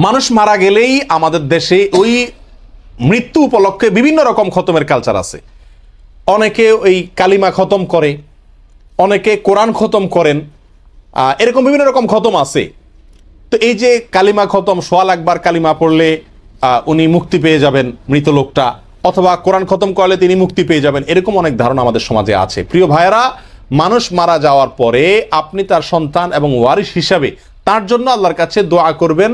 মানুষ মারা গেলেই আমাদের দেশে ওই মৃত্যু উপলক্ষে বিভিন্ন রকম খতমের কালচার আছে। অনেকে ওই কালিমা খতম করে, অনেকে কোরআন খতম করেন, এরকম বিভিন্ন রকম খতম আছে। তো এই যে কালিমা খতম, সোয়াল একবার কালিমা পড়লে উনি মুক্তি পেয়ে যাবেন মৃত লোকটা, অথবা কোরআন খতম করলে তিনি মুক্তি পেয়ে যাবেন, এরকম অনেক ধারণা আমাদের সমাজে আছে। প্রিয় ভাইয়েরা, মানুষ মারা যাওয়ার পরে আপনি তার সন্তান এবং ওয়ারিস হিসাবে তার জন্য আল্লাহর কাছে দোয়া করবেন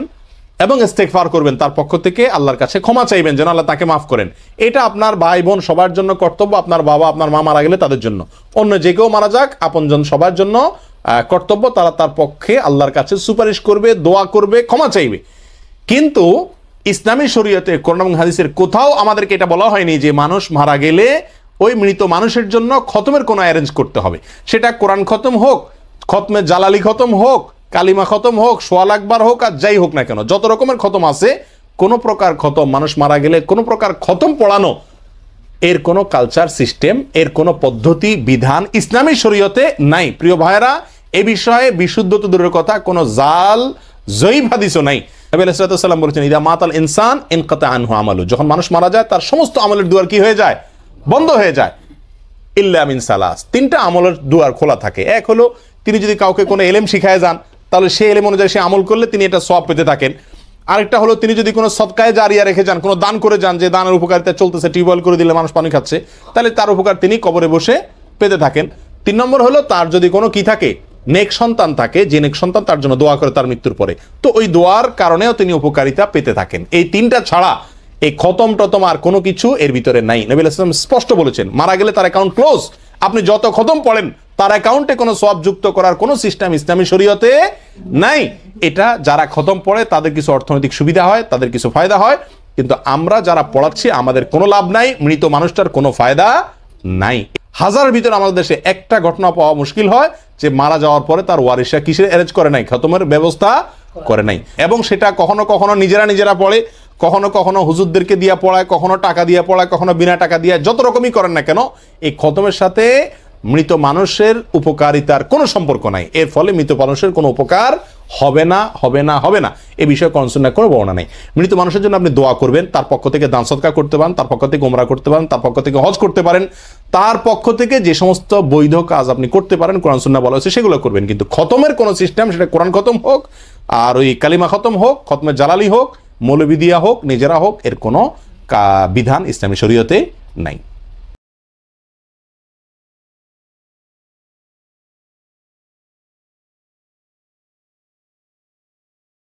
এবং ইস্তেগফার করবেন, তার পক্ষ থেকে আল্লাহর কাছে ক্ষমা চাইবেন যেন আল্লাহ তাকে মাফ করেন। এটা আপনার ভাই বোন সবার জন্য কর্তব্য। আপনার বাবা আপনার মা মারা গেলে তাদের জন্য, অন্য যে কেউ মারা যাক, আপনজন সবার জন্য কর্তব্য, তারা তার পক্ষে আল্লাহর কাছে সুপারিশ করবে, দোয়া করবে, ক্ষমা চাইবে। কিন্তু ইসলামী শরীয়তে কোরআন এবং হাদিসের কোথাও আমাদেরকে এটা বলা হয়নি যে মানুষ মারা গেলে ওই মৃত মানুষের জন্য খতমের কোনো অ্যারেঞ্জ করতে হবে। সেটা কোরআন খতম হোক, খতমে জালালি খতম হোক, কালিমা খতম হোক, সোয়াল আকবার হোক, আর যাই হোক না কেন, যত রকমের খতম আছে, কোনো প্রকার খতম, মানুষ মারা গেলে কোনো প্রকার খতম পড়ানো, এর কোনো কালচার সিস্টেম, এর কোনো পদ্ধতি বিধান ইসলামী শরীয়তে নাই। প্রিয় ভাইয়েরা, এ বিষয়ে বিশুদ্ধ তো দূরের কথা, কোনো জাল জয়ীফ হাদিসও নাই। নবী আলাইহিস সালাম বলেছেন, ইদা মাতাল ইনসান ইনকাতা আনহু আমালু, যখন মানুষ মারা যায় তার সমস্ত আমলের দুয়ার কি হয়ে যায়? বন্ধ হয়ে যায়। ইল্লা মিন সালাস, তিনটা আমলের দুয়ার খোলা থাকে। এক হলো, তিনি যদি কাউকে কোনো এলেম শিখায় যান, তাহলে সেই এলেম অনুযায়ী সে আমল করলে তিনি এটা সওয়াব পেতে থাকেন। আরেকটা হলো, তিনি যদি কোনো সদকায়ে জারিয়া রেখে যান, কোনো দান করে যান, যে দানের উপকারিতা চলতেছে, টিউবওয়েল করে দিলে মানুষ পানি খাচ্ছে, তাহলে তার উপকার তিনি কবরে বসে পেতে থাকেন। 3 নম্বর হলো, তার যদি কোনো কি থাকে, নেক সন্তান থাকে, যে নেক সন্তান তার জন্য দোয়া করে তার মৃত্যুর পরে, তো ওই দোয়ার কারণেও তিনি উপকারিতা পেতে থাকেন। এই তিনটা ছাড়া এই খতম টতম আর কোনো কিছু এর ভিতরে নাই। নবী আলাইহিস সালাম স্পষ্ট বলেছেন, মারা গেলে তার অ্যাকাউন্ট ক্লোজ। আপনি যত খতম পড়েন, তার অ্যাকাউন্টে কোনো সওয়াব যুক্ত করার কোনো সিস্টেম ইসলামী শরীয়তে নাই। এটা যারা খতম পড়ে তাদের কিছু অর্থনৈতিক সুবিধা হয়, তাদের কিছু ফায়দা হয়, কিন্তু আমরা যারা পড়াচ্ছি আমাদের কোনো লাভ নাই, মৃত মানুষটার কোনো ফায়দা নাই। হাজারের ভিতরে আমাদের দেশে একটা ঘটনা পাওয়া মুশকিল হয় যে মারা যাওয়ার পরে তার ওয়ারিসরা কিসের অ্যারেঞ্জ করে নাই, খতমের ব্যবস্থা করে নাই। এবং সেটা কখনো কখনো নিজেরা পড়ে, কখনো কখনো হুজুরদেরকে দিয়ে পড়ায়, কখনো টাকা দিয়ে পড়ায়, কখনো বিনা টাকা দিয়ে, যত রকমই করেন না কেন, এই খতমের সাথে মৃত মানুষের উপকারিতার কোনো সম্পর্ক নাই। এর ফলে মৃত মানুষের কোনো উপকার হবে না, হবে না, হবে না। এ বিষয়ে কনসার্ন কোনো বর্ণনা নেই। মৃত মানুষের জন্য আপনি দোয়া করবেন, তার পক্ষ থেকে দান সদকা করতে পারেন, তার পক্ষ থেকে উমরা করতে পারেন, তার পক্ষ থেকে হজ করতে পারেন, তার পক্ষ থেকে যে সমস্ত বৈধ কাজ আপনি করতে পারেন, কোরআন সুন্নাহ বলা হয়েছে, সেগুলো করবেন। কিন্তু খতমের কোনো সিস্টেম, সেটা কোরআন খতম হোক, আর ওই কালিমা খতম হোক, খতমে জালালি হোক, মৌলবি দিয়া হোক, নিজেরা হোক, এর কোনো বিধান ইসলামী শরীয়তে নাই।